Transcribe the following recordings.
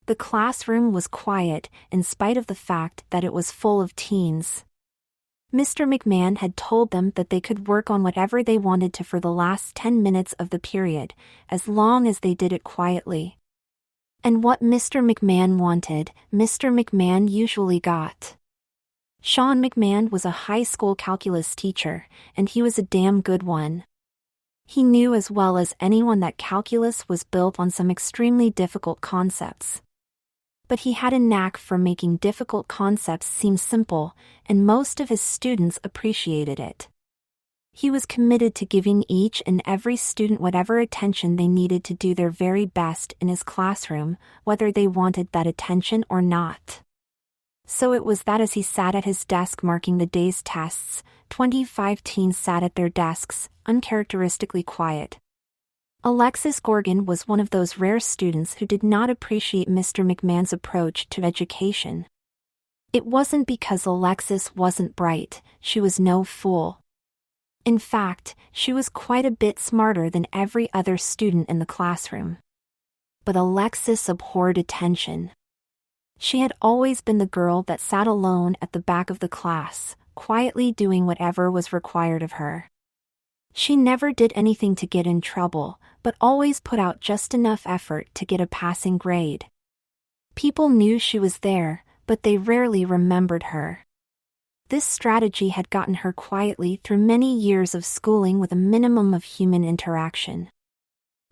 The classroom was quiet, in spite of the fact that it was full of teens. Mr. McMahon had told them that they could work on whatever they wanted to for the last 10 minutes of the period, as long as they did it quietly. And what Mr. McMahon wanted, Mr. McMahon usually got. Sean McMahon was a high school calculus teacher, and he was a damn good one. He knew as well as anyone that calculus was built on some extremely difficult concepts. But he had a knack for making difficult concepts seem simple, and most of his students appreciated it. He was committed to giving each and every student whatever attention they needed to do their very best in his classroom, whether they wanted that attention or not. So it was that as he sat at his desk marking the day's tests, 25 teens sat at their desks, uncharacteristically quiet. Alexis Gorgon was one of those rare students who did not appreciate Mr. McMahon's approach to education. It wasn't because Alexis wasn't bright, she was no fool. In fact, she was quite a bit smarter than every other student in the classroom. But Alexis abhorred attention. She had always been the girl that sat alone at the back of the class, quietly doing whatever was required of her. She never did anything to get in trouble, but always put out just enough effort to get a passing grade. People knew she was there, but they rarely remembered her. This strategy had gotten her quietly through many years of schooling with a minimum of human interaction.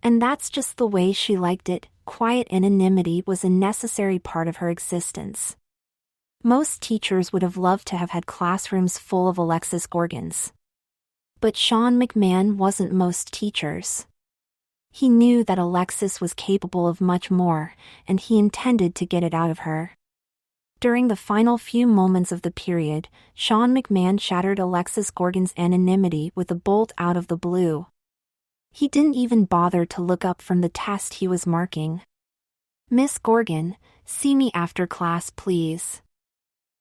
And that's just the way she liked it. Quiet anonymity was a necessary part of her existence. Most teachers would have loved to have had classrooms full of Alexis Gorgons. But Sean McMahon wasn't most teachers. He knew that Alexis was capable of much more, and he intended to get it out of her. During the final few moments of the period, Sean McMahon shattered Alexis Gorgon's anonymity with a bolt out of the blue. He didn't even bother to look up from the test he was marking. "Miss Gorgon, see me after class, please."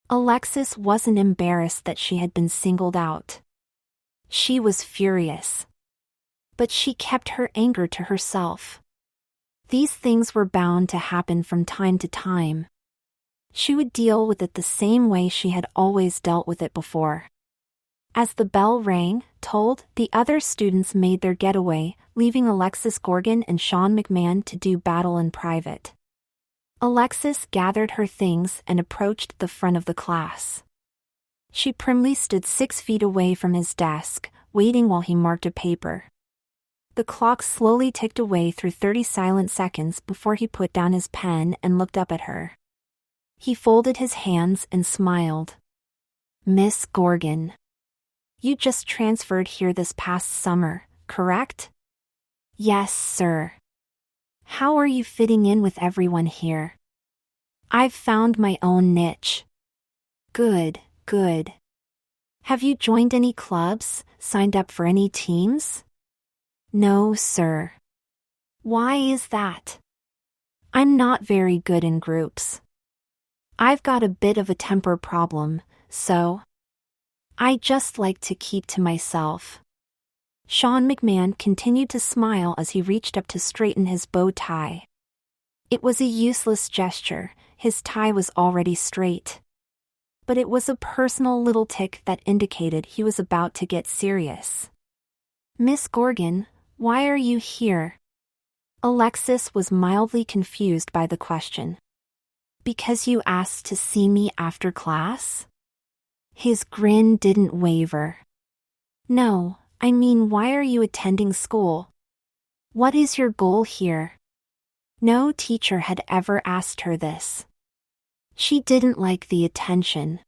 Alexis wasn't embarrassed that she had been singled out. She was furious. But she kept her anger to herself. These things were bound to happen from time to time. She would deal with it the same way she had always dealt with it before. As the bell rang, told, the other students made their getaway, leaving Alexis Gorgon and Sean McMahon to do battle in private. Alexis gathered her things and approached the front of the class. She primly stood 6 feet away from his desk, waiting while he marked a paper. The clock slowly ticked away through 30 silent seconds before he put down his pen and looked up at her. He folded his hands and smiled. "Miss Gorgon. You just transferred here this past summer, correct?" "Yes, sir." "How are you fitting in with everyone here?" "I've found my own niche." "Good. Good. Have you joined any clubs, signed up for any teams?" "No, sir." "Why is that?" "I'm not very good in groups. I've got a bit of a temper problem, so I just like to keep to myself." Sean McMahon continued to smile as he reached up to straighten his bow tie. It was a useless gesture, his tie was already straight. But it was a personal little tick that indicated he was about to get serious. "Miss Gorgon, why are you here?" Alexis was mildly confused by the question. "Because you asked to see me after class?" His grin didn't waver. "No, I mean, why are you attending school? What is your goal here?" No teacher had ever asked her this. She didn't like the attention.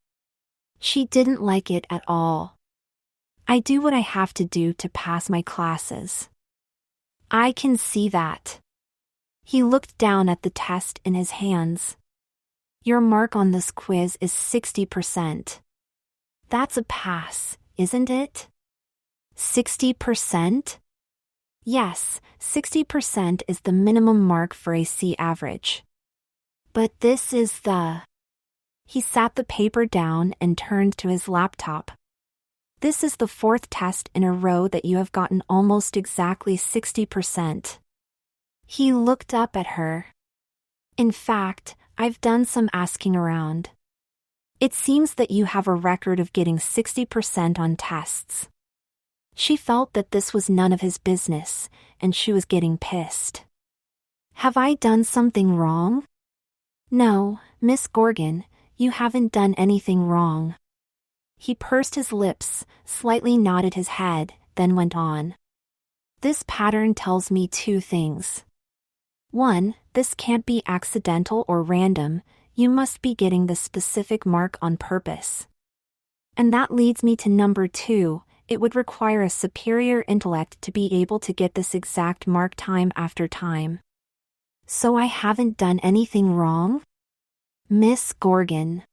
She didn't like it at all. "I do what I have to do to pass my classes." "I can see that." He looked down at the test in his hands. "Your mark on this quiz is 60%. That's a pass, isn't it?" 60%? Yes, 60% is the minimum mark for a C average. But this is the... He sat the paper down and turned to his laptop. "This is the 4th test in a row that you have gotten almost exactly 60%. He looked up at her. In fact, I've done some asking around. It seems that you have a record of getting 60% on tests. She felt that this was none of his business, and she was getting pissed. Have I done something wrong? No, Miss Gorgon, you haven't done anything wrong. He pursed his lips, slightly nodded his head, then went on. This pattern tells me two things. 1, this can't be accidental or random, you must be getting the specific mark on purpose. And that leads me to number 2, it would require a superior intellect to be able to get this exact mark time after time. So I haven't done anything wrong? Miss Gorgon.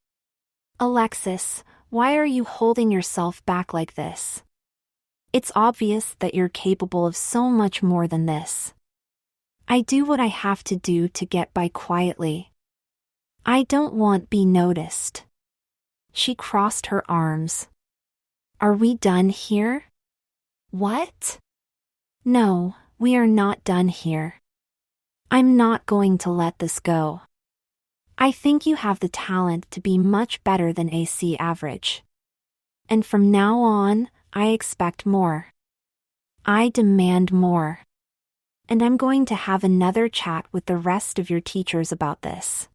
Alexis, why are you holding yourself back like this? It's obvious that you're capable of so much more than this. I do what I have to do to get by quietly. I don't want be noticed. She crossed her arms. Are we done here? What? No, we are not done here. I'm not going to let this go. I think you have the talent to be much better than AC average. And from now on, I expect more. I demand more. And I'm going to have another chat with the rest of your teachers about this.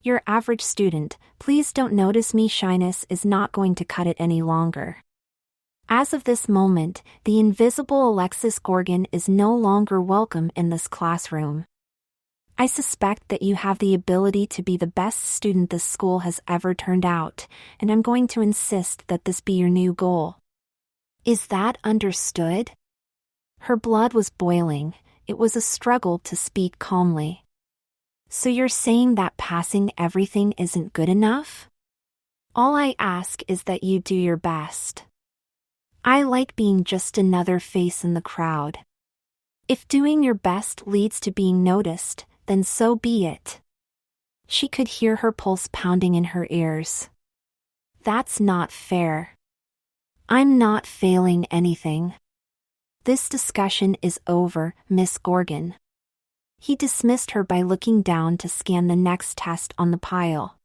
Your average student, please don't notice me shyness is not going to cut it any longer. As of this moment, the invisible Alexis Gorgon is no longer welcome in this classroom. I suspect that you have the ability to be the best student this school has ever turned out, and I'm going to insist that this be your new goal. Is that understood? Her blood was boiling, it was a struggle to speak calmly. So you're saying that passing everything isn't good enough? All I ask is that you do your best. I like being just another face in the crowd. If doing your best leads to being noticed, then so be it. She could hear her pulse pounding in her ears. That's not fair. I'm not failing anything. This discussion is over, Miss Gorgon. He dismissed her by looking down to scan the next test on the pile.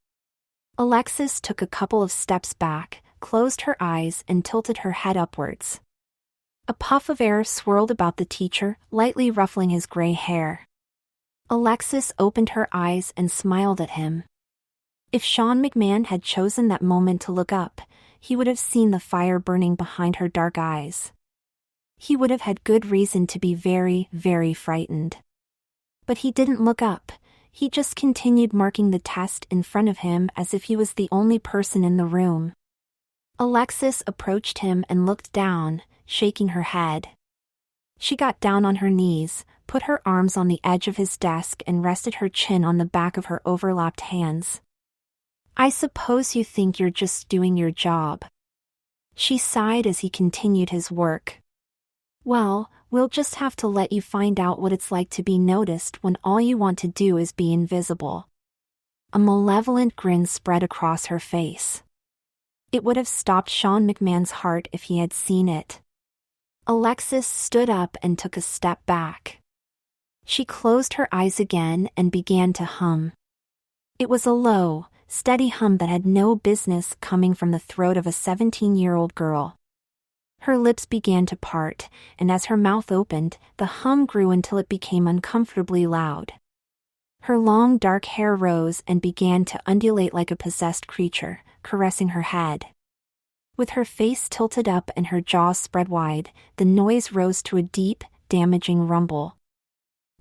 Alexis took a couple of steps back, closed her eyes and tilted her head upwards. A puff of air swirled about the teacher, lightly ruffling his gray hair. Alexis opened her eyes and smiled at him. If Sean McMahon had chosen that moment to look up, he would have seen the fire burning behind her dark eyes. He would have had good reason to be very, very frightened. But he didn't look up, he just continued marking the test in front of him as if he was the only person in the room. Alexis approached him and looked down, shaking her head. She got down on her knees, put her arms on the edge of his desk and rested her chin on the back of her overlapped hands. I suppose you think you're just doing your job. She sighed as he continued his work. Well, we'll just have to let you find out what it's like to be noticed when all you want to do is be invisible. A malevolent grin spread across her face. It would have stopped Sean McMahon's heart if he had seen it. Alexis stood up and took a step back. She closed her eyes again and began to hum. It was a low, steady hum that had no business coming from the throat of a 17-year-old girl. Her lips began to part, and as her mouth opened, the hum grew until it became uncomfortably loud. Her long dark hair rose and began to undulate like a possessed creature, caressing her head. With her face tilted up and her jaws spread wide, the noise rose to a deep, damaging rumble.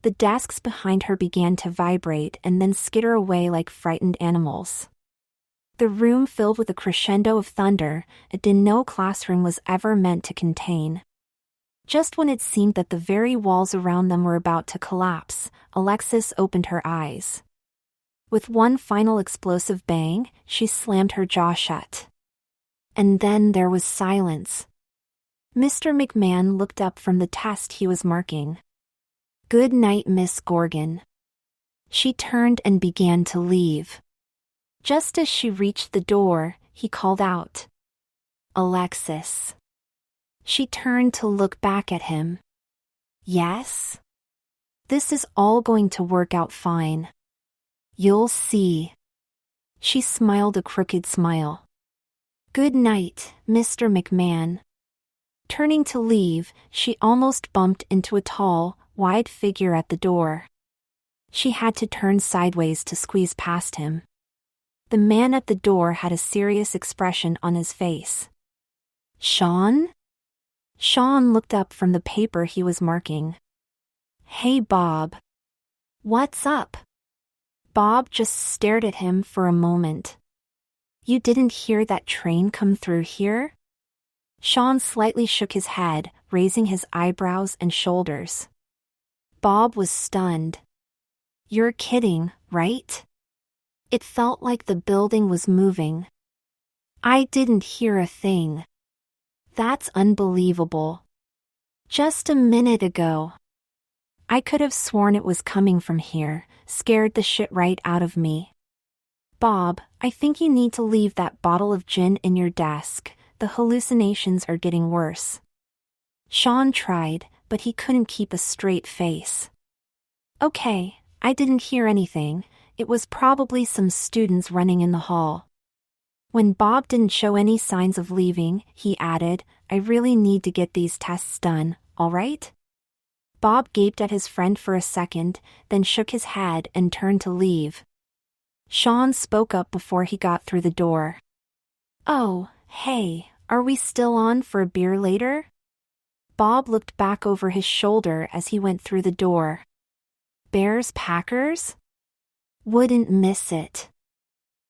The desks behind her began to vibrate and then skitter away like frightened animals. The room filled with a crescendo of thunder, a din no classroom was ever meant to contain. Just when it seemed that the very walls around them were about to collapse, Alexis opened her eyes. With one final explosive bang, she slammed her jaw shut. And then there was silence. Mr. McMahon looked up from the test he was marking. Good night, Miss Gorgon. She turned and began to leave. Just as she reached the door, he called out, Alexis. She turned to look back at him. Yes? This is all going to work out fine. You'll see. She smiled a crooked smile. Good night, Mr. McMahon. Turning to leave, she almost bumped into a tall, wide figure at the door. She had to turn sideways to squeeze past him. The man at the door had a serious expression on his face. Sean? Sean looked up from the paper he was marking. Hey, Bob. What's up? Bob just stared at him for a moment. You didn't hear that train come through here? Sean slightly shook his head, raising his eyebrows and shoulders. Bob was stunned. You're kidding, right? It felt like the building was moving. I didn't hear a thing. That's unbelievable. Just a minute ago. I could have sworn it was coming from here, scared the shit right out of me. Bob, I think you need to leave that bottle of gin in your desk. The hallucinations are getting worse. Sean tried, but he couldn't keep a straight face. Okay, I didn't hear anything. It was probably some students running in the hall. When Bob didn't show any signs of leaving, he added, I really need to get these tests done, all right? Bob gaped at his friend for a second, then shook his head and turned to leave. Sean spoke up before he got through the door. Oh, hey, are we still on for a beer later? Bob looked back over his shoulder as he went through the door. Bears-Packers? Wouldn't miss it.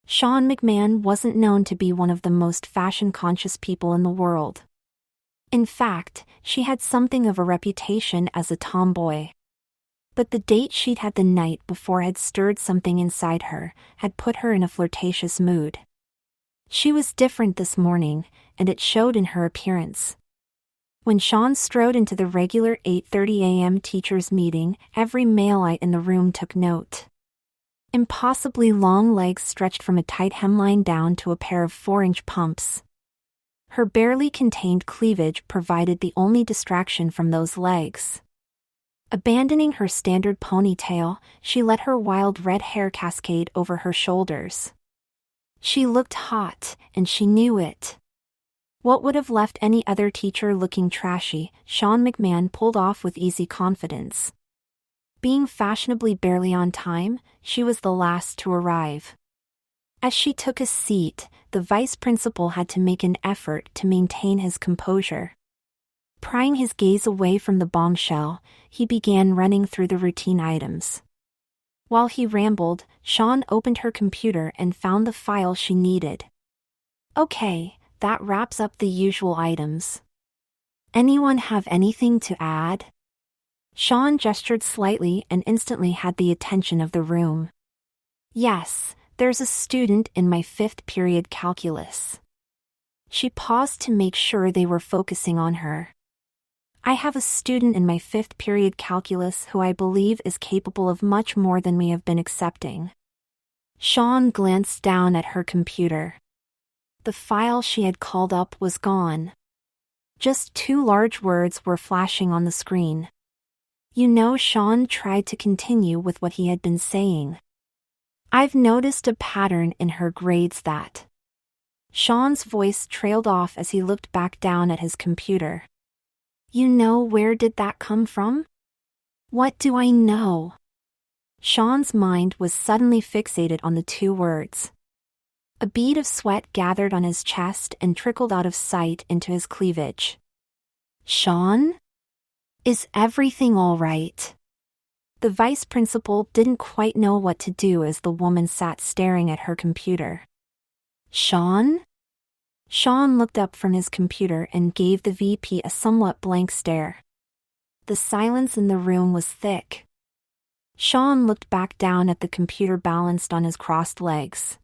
Sean McMahon wasn't known to be one of the most fashion-conscious people in the world. In fact, she had something of a reputation as a tomboy. But the date she'd had the night before had stirred something inside her, had put her in a flirtatious mood. She was different this morning, and it showed in her appearance. When Sean strode into the regular 8:30 a.m. teachers' meeting, every maleite in the room took note. Impossibly long legs stretched from a tight hemline down to a pair of 4-inch pumps. Her barely contained cleavage provided the only distraction from those legs. Abandoning her standard ponytail, she let her wild red hair cascade over her shoulders. She looked hot, and she knew it. What would have left any other teacher looking trashy, Sean McMahon pulled off with easy confidence. Being fashionably barely on time, she was the last to arrive. As she took a seat, the vice principal had to make an effort to maintain his composure. Prying his gaze away from the bombshell, he began running through the routine items. While he rambled, Sean opened her computer and found the file she needed. Okay, that wraps up the usual items. Anyone have anything to add? Sean gestured slightly and instantly had the attention of the room. Yes, there's a student in my 5th period calculus. She paused to make sure they were focusing on her. I have a student in my 5th period calculus who I believe is capable of much more than we have been accepting. Sean glanced down at her computer. The file she had called up was gone. Just 2 large words were flashing on the screen. You know, Sean tried to continue with what he had been saying. I've noticed a pattern in her grades that. Sean's voice trailed off as he looked back down at his computer. You know, where did that come from? What do I know? Sean's mind was suddenly fixated on the 2 words. A bead of sweat gathered on his chest and trickled out of sight into his cleavage. Sean? Is everything all right? The vice principal didn't quite know what to do as the woman sat staring at her computer. Sean? Sean looked up from his computer and gave the VP a somewhat blank stare. The silence in the room was thick. Sean looked back down at the computer balanced on his crossed legs.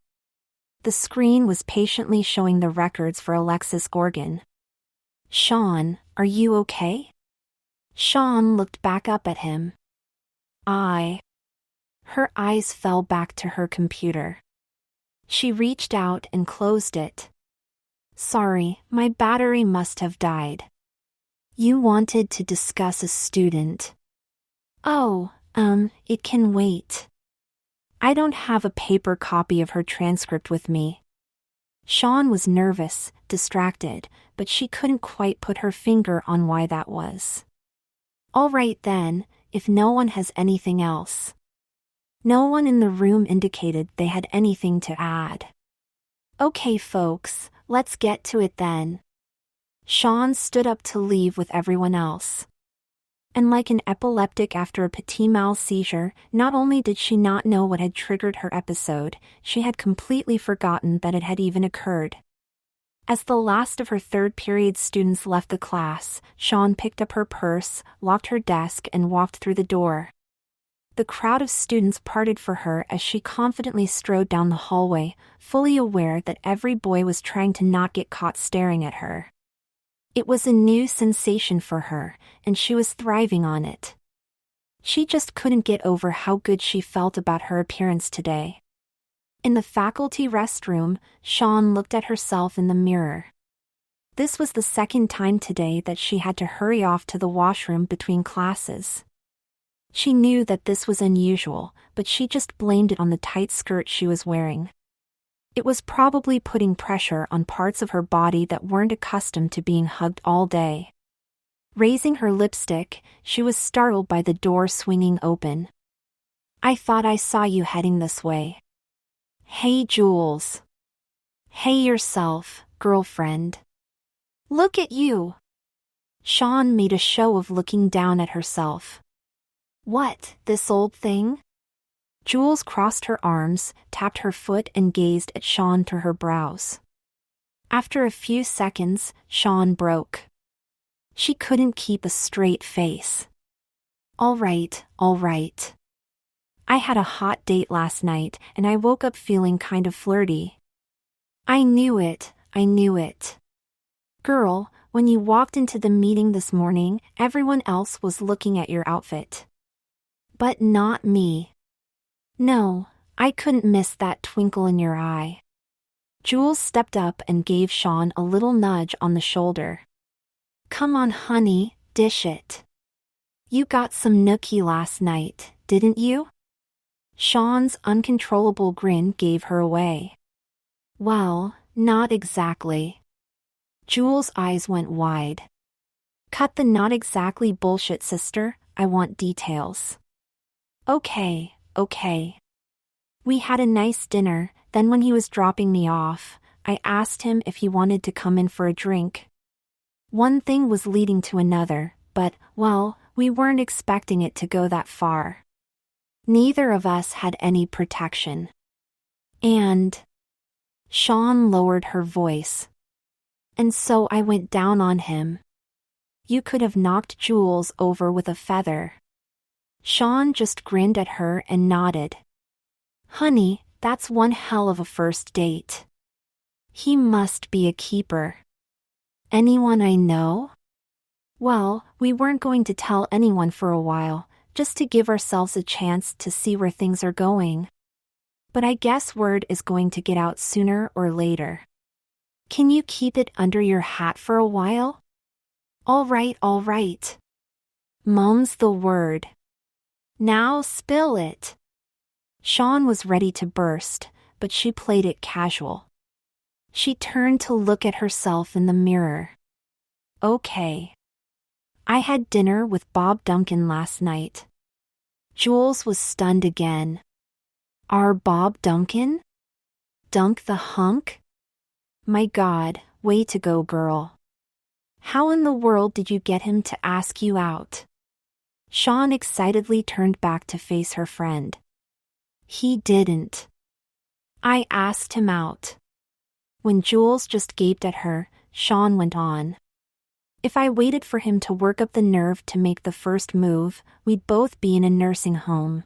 The screen was patiently showing the records for Alexis Gorgon. Sean, are you okay? Sean looked back up at him. Her eyes fell back to her computer. She reached out and closed it. Sorry, my battery must have died. You wanted to discuss a student. Oh, it can wait. I don't have a paper copy of her transcript with me. Sean was nervous, distracted, but she couldn't quite put her finger on why that was. All right then, if no one has anything else. No one in the room indicated they had anything to add. Okay folks, let's get to it then. Sean stood up to leave with everyone else. And like an epileptic after a petit mal seizure, not only did she not know what had triggered her episode, she had completely forgotten that it had even occurred. As the last of her third period students left the class, Sean picked up her purse, locked her desk and walked through the door. The crowd of students parted for her as she confidently strode down the hallway, fully aware that every boy was trying to not get caught staring at her. It was a new sensation for her, and she was thriving on it. She just couldn't get over how good she felt about her appearance today. In the faculty restroom, Sean looked at herself in the mirror. This was the second time today that she had to hurry off to the washroom between classes. She knew that this was unusual, but she just blamed it on the tight skirt she was wearing. It was probably putting pressure on parts of her body that weren't accustomed to being hugged all day. Raising her lipstick, she was startled by the door swinging open. I thought I saw you heading this way. Hey Jules. Hey yourself, girlfriend. Look at you. Sean made a show of looking down at herself. What, this old thing? Jules crossed her arms, tapped her foot and gazed at Sean through her brows. After a few seconds, Sean broke. She couldn't keep a straight face. All right. I had a hot date last night and I woke up feeling kind of flirty. I knew it. Girl, when you walked into the meeting this morning, everyone else was looking at your outfit. But not me. No, I couldn't miss that twinkle in your eye. Jules stepped up and gave Sean a little nudge on the shoulder. Come on honey, dish it. You got some nookie last night, didn't you? Sean's uncontrollable grin gave her away. Well, not exactly. Jules' eyes went wide. Cut the not exactly bullshit, sister, I want details. Okay. We had a nice dinner, then when he was dropping me off, I asked him if he wanted to come in for a drink. One thing was leading to another, but, well, we weren't expecting it to go that far. Neither of us had any protection. And Sean lowered her voice. And so I went down on him. You could have knocked Jules over with a feather. Sean just grinned at her and nodded. Honey, that's one hell of a first date. He must be a keeper. Anyone I know? Well, we weren't going to tell anyone for a while, just to give ourselves a chance to see where things are going. But I guess word is going to get out sooner or later. Can you keep it under your hat for a while? All right. Mum's the word. Now spill it. Sean was ready to burst, but she played it casual. She turned to look at herself in the mirror. Okay. I had dinner with Bob Duncan last night. Jules was stunned again. Our Bob Duncan? Dunk the hunk? My God, way to go, girl. How in the world did you get him to ask you out? Sean excitedly turned back to face her friend. He didn't. I asked him out. When Jules just gaped at her, Sean went on. If I waited for him to work up the nerve to make the first move, we'd both be in a nursing home.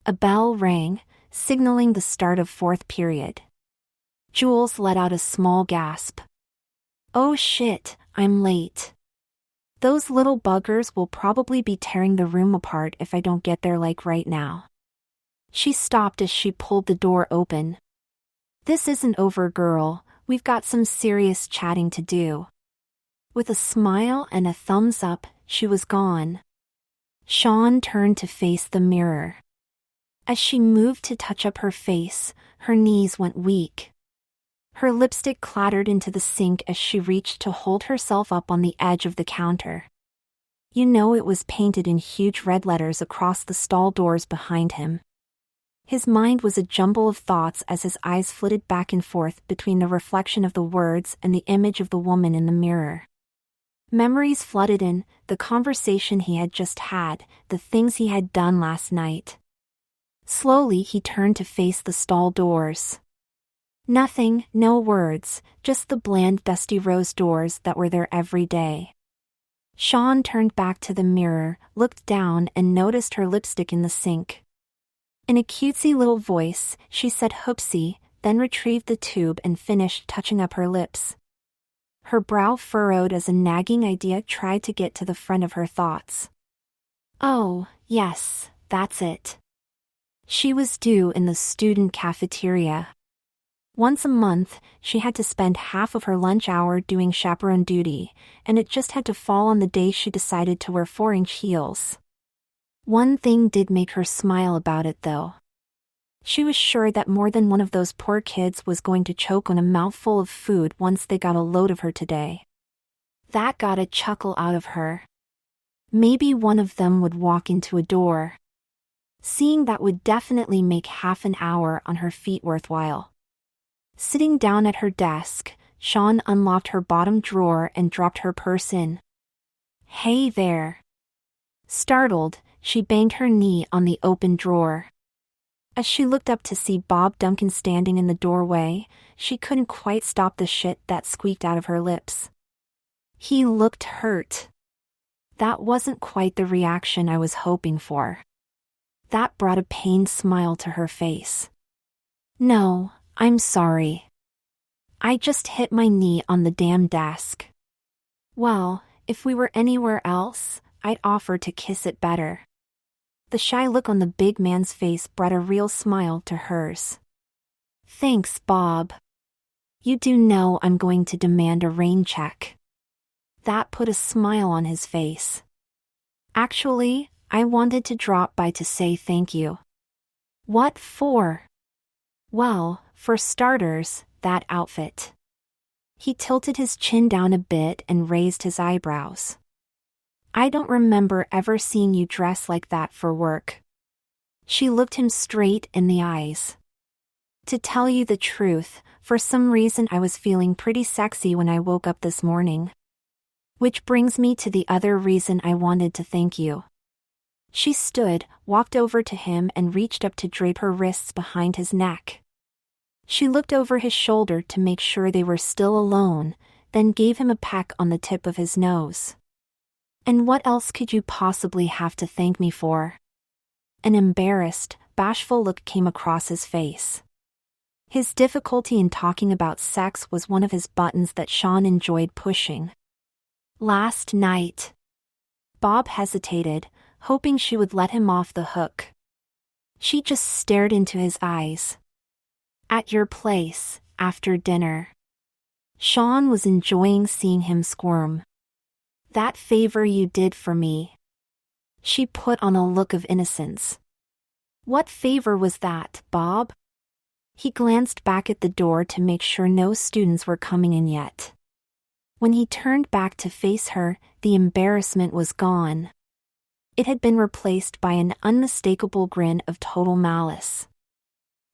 A bell rang, signaling the start of fourth period. Jules let out a small gasp. Oh shit, I'm late. Those little buggers will probably be tearing the room apart if I don't get there like right now. She stopped as she pulled the door open. This isn't over, girl, we've got some serious chatting to do. With a smile and a thumbs up, she was gone. Sean turned to face the mirror. As she moved to touch up her face, her knees went weak. Her lipstick clattered into the sink as she reached to hold herself up on the edge of the counter. You know it was painted in huge red letters across the stall doors behind him. His mind was a jumble of thoughts as his eyes flitted back and forth between the reflection of the words and the image of the woman in the mirror. Memories flooded in, the conversation he had just had, the things he had done last night. Slowly he turned to face the stall doors. Nothing, no words, just the bland dusty rose doors that were there every day. Sean turned back to the mirror, looked down and noticed her lipstick in the sink. In a cutesy little voice, she said "Hoopsie," then retrieved the tube and finished touching up her lips. Her brow furrowed as a nagging idea tried to get to the front of her thoughts. Oh, yes, that's it. She was due in the student cafeteria. Once a month, she had to spend half of her lunch hour doing chaperone duty, and it just had to fall on the day she decided to wear 4-inch heels. One thing did make her smile about it though. She was sure that more than one of those poor kids was going to choke on a mouthful of food once they got a load of her today. That got a chuckle out of her. Maybe one of them would walk into a door. Seeing that would definitely make half an hour on her feet worthwhile. Sitting down at her desk, Sean unlocked her bottom drawer and dropped her purse in. Hey there. Startled, she banged her knee on the open drawer. As she looked up to see Bob Duncan standing in the doorway, she couldn't quite stop the shit that squeaked out of her lips. He looked hurt. That wasn't quite the reaction I was hoping for. That brought a pained smile to her face. No, I'm sorry. I just hit my knee on the damn desk. Well, if we were anywhere else, I'd offer to kiss it better. The shy look on the big man's face brought a real smile to hers. Thanks, Bob. You do know I'm going to demand a rain check. That put a smile on his face. Actually, I wanted to drop by to say thank you. What for? Well, for starters, that outfit. He tilted his chin down a bit and raised his eyebrows. I don't remember ever seeing you dress like that for work. She looked him straight in the eyes. To tell you the truth, for some reason I was feeling pretty sexy when I woke up this morning. Which brings me to the other reason I wanted to thank you. She stood, walked over to him and reached up to drape her wrists behind his neck. She looked over his shoulder to make sure they were still alone, then gave him a peck on the tip of his nose. And what else could you possibly have to thank me for? An embarrassed, bashful look came across his face. His difficulty in talking about sex was one of his buttons that Sean enjoyed pushing. Last night. Bob hesitated, hoping she would let him off the hook. She just stared into his eyes. At your place, after dinner. Sean was enjoying seeing him squirm. That favor you did for me. She put on a look of innocence. What favor was that, Bob? He glanced back at the door to make sure no students were coming in yet. When he turned back to face her, the embarrassment was gone. It had been replaced by an unmistakable grin of total malice.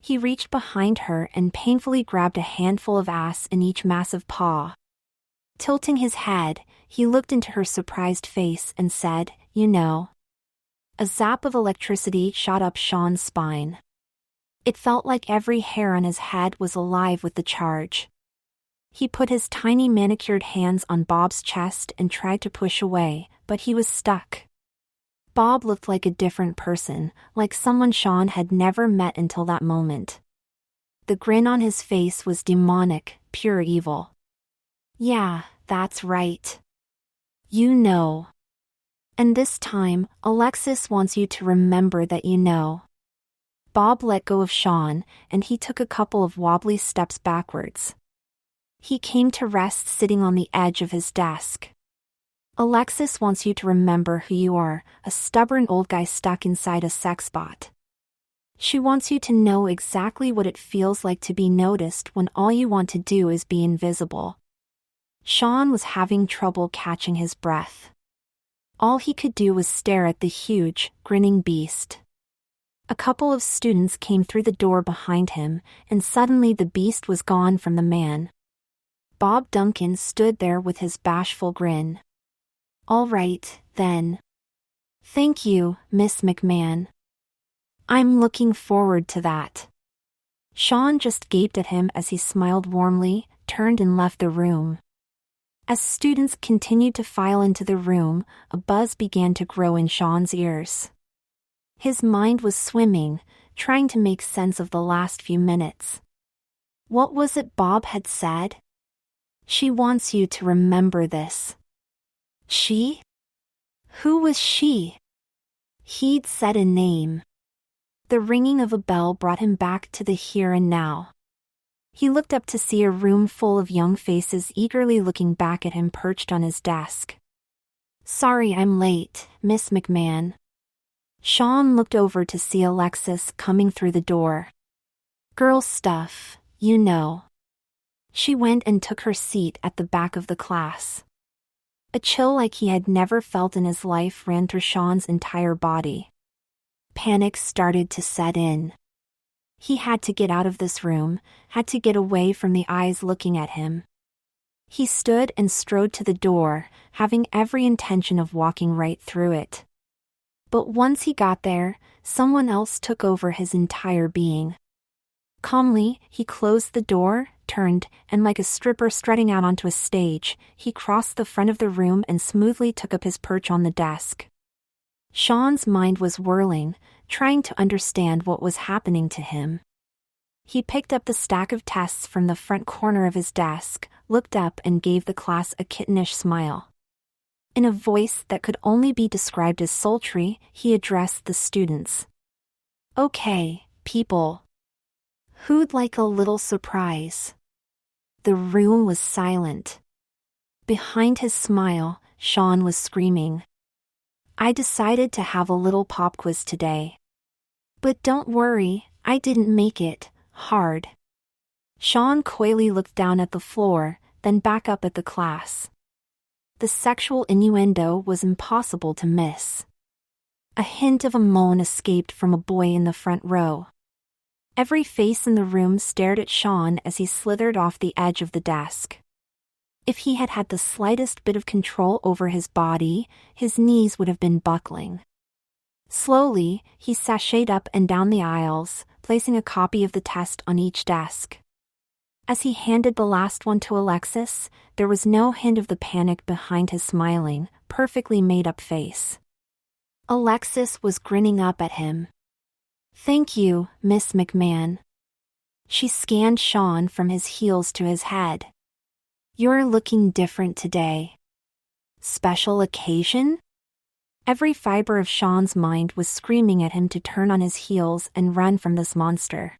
He reached behind her and painfully grabbed a handful of ass in each massive paw. Tilting his head, he looked into her surprised face and said, "You know." A zap of electricity shot up Sean's spine. It felt like every hair on his head was alive with the charge. He put his tiny manicured hands on Bob's chest and tried to push away, but he was stuck. Bob looked like a different person, like someone Sean had never met until that moment. The grin on his face was demonic, pure evil. Yeah, that's right. You know. And this time, Alexis wants you to remember that you know. Bob let go of Sean, and he took a couple of wobbly steps backwards. He came to rest sitting on the edge of his desk. Alexis wants you to remember who you are, a stubborn old guy stuck inside a sex bot. She wants you to know exactly what it feels like to be noticed when all you want to do is be invisible. Sean was having trouble catching his breath. All he could do was stare at the huge, grinning beast. A couple of students came through the door behind him, and suddenly the beast was gone from the man. Bob Duncan stood there with his bashful grin. "All right, then. Thank you, Miss McMahon. I'm looking forward to that." Sean just gaped at him as he smiled warmly, turned and left the room. As students continued to file into the room, a buzz began to grow in Sean's ears. His mind was swimming, trying to make sense of the last few minutes. What was it Bob had said? "She wants you to remember this." She? Who was she? He'd said a name. The ringing of a bell brought him back to the here and now. He looked up to see a room full of young faces eagerly looking back at him perched on his desk. "Sorry I'm late, Miss McMahon." Sean looked over to see Alexis coming through the door. "Girl stuff, you know." She went and took her seat at the back of the class. A chill like he had never felt in his life ran through Sean's entire body. Panic started to set in. He had to get out of this room, had to get away from the eyes looking at him. He stood and strode to the door, having every intention of walking right through it. But once he got there, someone else took over his entire being. Calmly, he closed the door, turned, and like a stripper strutting out onto a stage, he crossed the front of the room and smoothly took up his perch on the desk. Sean's mind was whirling, trying to understand what was happening to him. He picked up the stack of tests from the front corner of his desk, looked up and gave the class a kittenish smile. In a voice that could only be described as sultry, he addressed the students. "Okay, people. Who'd like a little surprise?" The room was silent. Behind his smile, Sean was screaming. "I decided to have a little pop quiz today. But don't worry, I didn't make it hard." Sean coyly looked down at the floor, then back up at the class. The sexual innuendo was impossible to miss. A hint of a moan escaped from a boy in the front row. Every face in the room stared at Sean as he slithered off the edge of the desk. If he had had the slightest bit of control over his body, his knees would have been buckling. Slowly, he sashayed up and down the aisles, placing a copy of the test on each desk. As he handed the last one to Alexis, there was no hint of the panic behind his smiling, perfectly made-up face. Alexis was grinning up at him. "Thank you, Miss McMahon." She scanned Sean from his heels to his head. "You're looking different today. Special occasion?" Every fiber of Sean's mind was screaming at him to turn on his heels and run from this monster.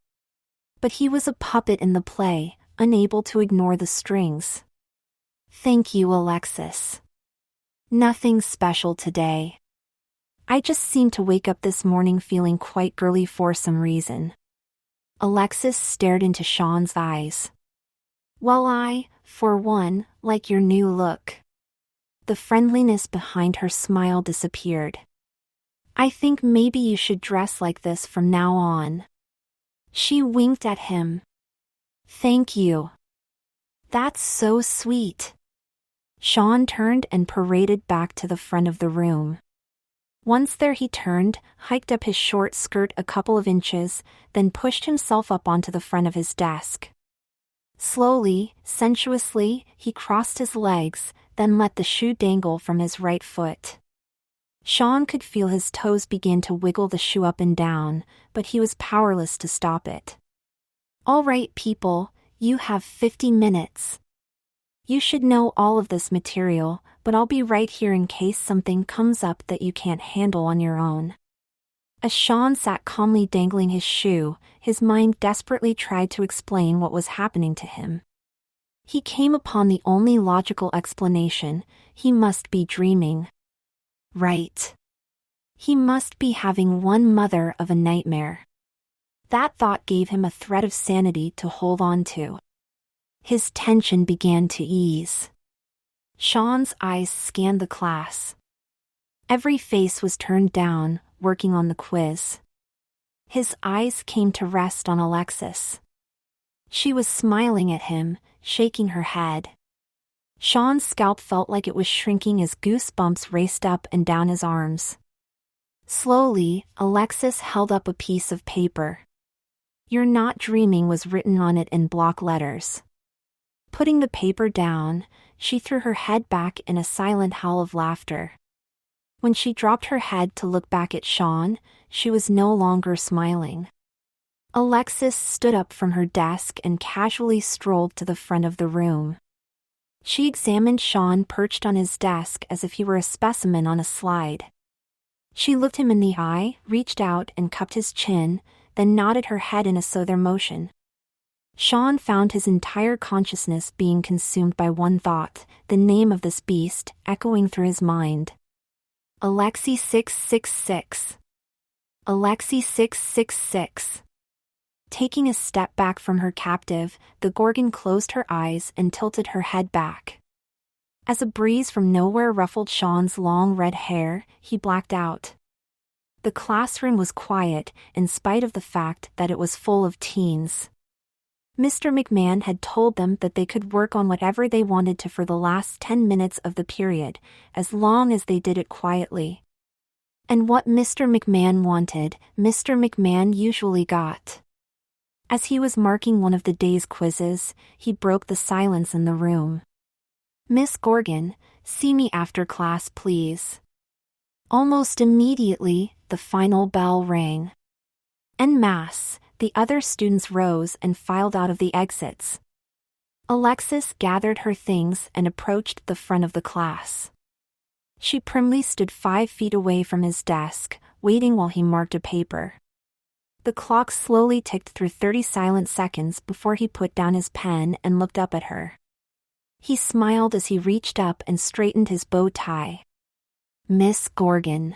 But he was a puppet in the play, unable to ignore the strings. "Thank you, Alexis. Nothing special today. I just seemed to wake up this morning feeling quite girly for some reason." Alexis stared into Sean's eyes. "Well, I, for one, like your new look." The friendliness behind her smile disappeared. "I think maybe you should dress like this from now on." She winked at him. "Thank you. That's so sweet." Sean turned and paraded back to the front of the room. Once there he turned, hiked up his short skirt a couple of inches, then pushed himself up onto the front of his desk. Slowly, sensuously, he crossed his legs, then let the shoe dangle from his right foot. Sean could feel his toes begin to wiggle the shoe up and down, but he was powerless to stop it. "All right, people, you have 50 minutes. You should know all of this material, but I'll be right here in case something comes up that you can't handle on your own." As Sean sat calmly dangling his shoe, his mind desperately tried to explain what was happening to him. He came upon the only logical explanation: he must be dreaming. Right. He must be having one mother of a nightmare. That thought gave him a thread of sanity to hold on to. His tension began to ease. Sean's eyes scanned the class. Every face was turned down, working on the quiz. His eyes came to rest on Alexis. She was smiling at him, shaking her head. Sean's scalp felt like it was shrinking as goosebumps raced up and down his arms. Slowly, Alexis held up a piece of paper. "You're not dreaming" was written on it in block letters. Putting the paper down, she threw her head back in a silent howl of laughter. When she dropped her head to look back at Sean, she was no longer smiling. Alexis stood up from her desk and casually strolled to the front of the room. She examined Sean perched on his desk as if he were a specimen on a slide. She looked him in the eye, reached out and cupped his chin, then nodded her head in a souther motion. Sean found his entire consciousness being consumed by one thought, the name of this beast, echoing through his mind. Alexis 666. Alexis 666. Taking a step back from her captive, the Gorgon closed her eyes and tilted her head back. As a breeze from nowhere ruffled Sean's long red hair, he blacked out. The classroom was quiet, in spite of the fact that it was full of teens. Mr. McMahon had told them that they could work on whatever they wanted to for the last 10 minutes of the period, as long as they did it quietly. And what Mr. McMahon wanted, Mr. McMahon usually got. As he was marking one of the day's quizzes, he broke the silence in the room. "Miss Gorgon, see me after class, please." Almost immediately, the final bell rang. En masse, the other students rose and filed out of the exits. Alexis gathered her things and approached the front of the class. She primly stood 5 feet away from his desk, waiting while he marked a paper. The clock slowly ticked through 30 silent seconds before he put down his pen and looked up at her. He smiled as he reached up and straightened his bow tie. "Miss Gorgon.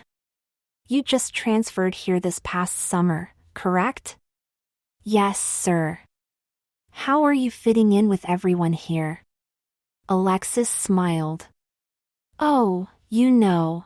You just transferred here this past summer, correct?" "Yes, sir." "How are you fitting in with everyone here?" Alexis smiled. "Oh, you know,